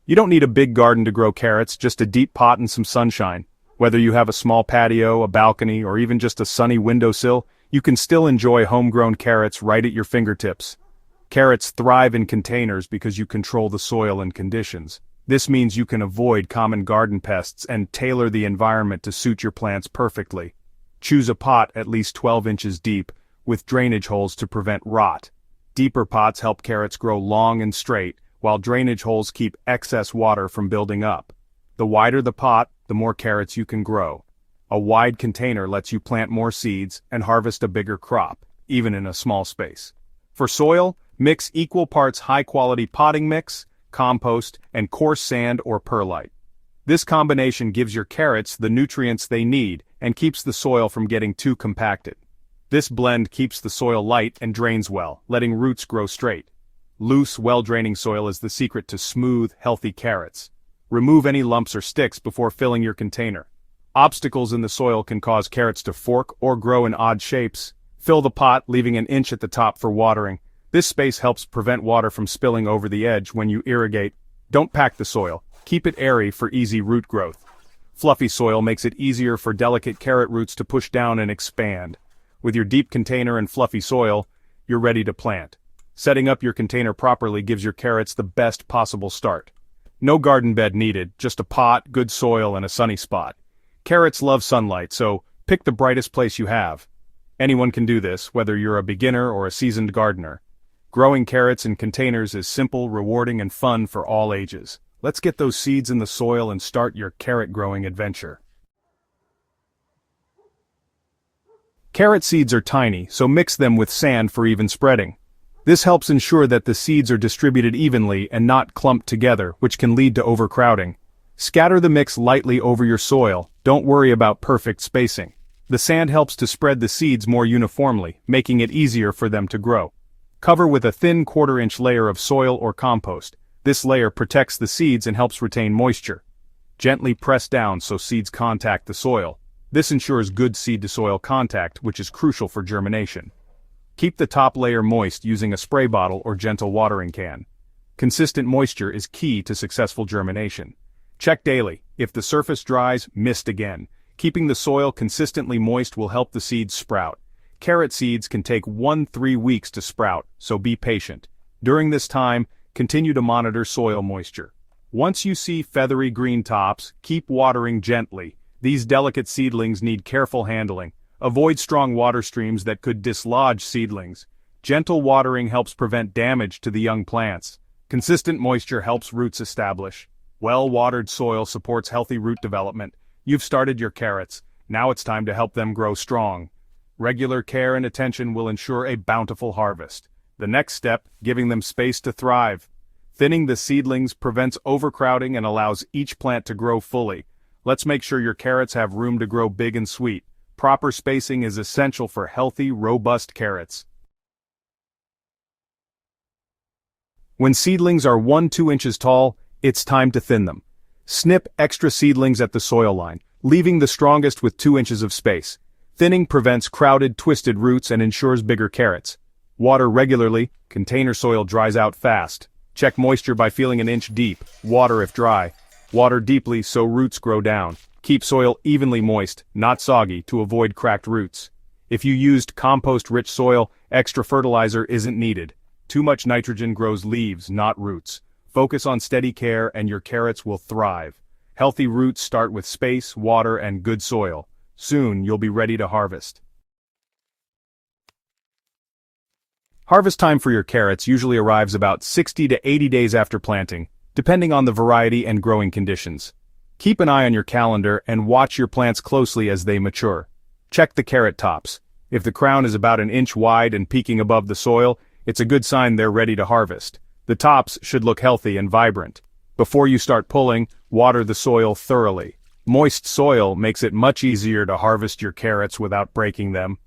You don't need a big garden to grow carrots, just a deep pot and some sunshine. Whether you have a small patio, a balcony, or even just a sunny windowsill, you can still enjoy homegrown carrots right at your fingertips. Carrots thrive in containers because you control the soil and conditions. This means you can avoid common garden pests and tailor the environment to suit your plants perfectly. Choose a pot at least 12 inches deep, with drainage holes to prevent rot. Deeper pots help carrots grow long and straight, while drainage holes keep excess water from building up. The wider the pot, the more carrots you can grow. A wide container lets you plant more seeds and harvest a bigger crop, even in a small space. For soil, mix equal parts high-quality potting mix, compost, and coarse sand or perlite. This combination gives your carrots the nutrients they need and keeps the soil from getting too compacted. This blend keeps the soil light and drains well, letting roots grow straight. Loose, well-draining soil is the secret to smooth, healthy carrots. Remove any lumps or sticks before filling your container. Obstacles in the soil can cause carrots to fork or grow in odd shapes. Fill the pot, leaving an inch at the top for watering. This space helps prevent water from spilling over the edge when you irrigate. Don't pack the soil. Keep it airy for easy root growth. Fluffy soil makes it easier for delicate carrot roots to push down and expand. With your deep container and fluffy soil, you're ready to plant. Setting up your container properly gives your carrots the best possible start. No garden bed needed, just a pot, good soil, and a sunny spot. Carrots love sunlight, so pick the brightest place you have. Anyone can do this, whether you're a beginner or a seasoned gardener. Growing carrots in containers is simple, rewarding, and fun for all ages. Let's get those seeds in the soil and start your carrot growing adventure. Carrot seeds are tiny, so mix them with sand for even spreading. This helps ensure that the seeds are distributed evenly and not clumped together, which can lead to overcrowding. Scatter the mix lightly over your soil. Don't worry about perfect spacing. The sand helps to spread the seeds more uniformly, making it easier for them to grow. Cover with a thin 1/4-inch layer of soil or compost. This layer protects the seeds and helps retain moisture. Gently press down so seeds contact the soil. This ensures good seed-to-soil contact, which is crucial for germination. Keep the top layer moist using a spray bottle or gentle watering can. Consistent moisture is key to successful germination. Check daily. If the surface dries, mist again. Keeping the soil consistently moist will help the seeds sprout. Carrot seeds can take 1-3 weeks to sprout, so be patient. During this time, continue to monitor soil moisture. Once you see feathery green tops, keep watering gently. These delicate seedlings need careful handling. Avoid strong water streams that could dislodge seedlings. Gentle watering helps prevent damage to the young plants. Consistent moisture helps roots establish. Well-watered soil supports healthy root development. You've started your carrots. Now it's time to help them grow strong. Regular care and attention will ensure a bountiful harvest. The next step, giving them space to thrive. Thinning the seedlings prevents overcrowding and allows each plant to grow fully. Let's make sure your carrots have room to grow big and sweet. Proper spacing is essential for healthy, robust carrots. When seedlings are 1-2 inches tall, it's time to thin them. Snip extra seedlings at the soil line, leaving the strongest with 2 inches of space. Thinning prevents crowded, twisted roots and ensures bigger carrots. Water regularly. Container soil dries out fast. Check moisture by feeling an inch deep. Water if dry. Water deeply so roots grow down. Keep soil evenly moist, not soggy, to avoid cracked roots. If you used compost-rich soil, extra fertilizer isn't needed. Too much nitrogen grows leaves, not roots. Focus on steady care and your carrots will thrive. Healthy roots start with space, water, and good soil. Soon you'll be ready to harvest. Harvest time for your carrots usually arrives about 60 to 80 days after planting, depending on the variety and growing conditions. Keep an eye on your calendar and watch your plants closely as they mature. Check the carrot tops. If the crown is about an inch wide and peeking above the soil, it's a good sign they're ready to harvest. The tops should look healthy and vibrant. Before you start pulling, water the soil thoroughly. Moist soil makes it much easier to harvest your carrots without breaking them.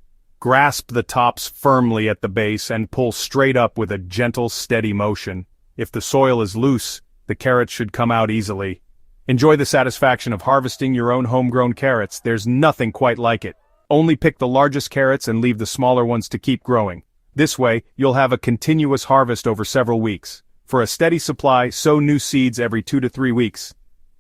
Grasp the tops firmly at the base and pull straight up with a gentle, steady motion. If the soil is loose, the carrots should come out easily. Enjoy the satisfaction of harvesting your own homegrown carrots. There's nothing quite like it. Only pick the largest carrots and leave the smaller ones to keep growing. This way, you'll have a continuous harvest over several weeks. For a steady supply, sow new seeds every 2 to 3 weeks.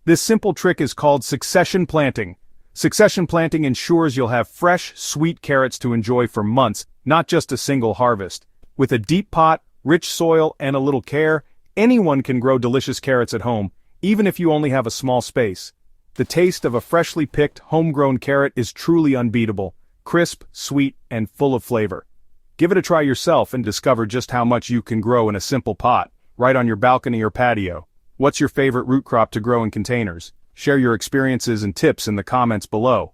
This simple trick is called succession planting. Succession planting ensures you'll have fresh, sweet carrots to enjoy for months, not just a single harvest. With a deep pot, rich soil, and a little care, anyone can grow delicious carrots at home, even if you only have a small space. The taste of a freshly picked, homegrown carrot is truly unbeatable, crisp, sweet, and full of flavor. Give it a try yourself and discover just how much you can grow in a simple pot, right on your balcony or patio. What's your favorite root crop to grow in containers? Share your experiences and tips in the comments below.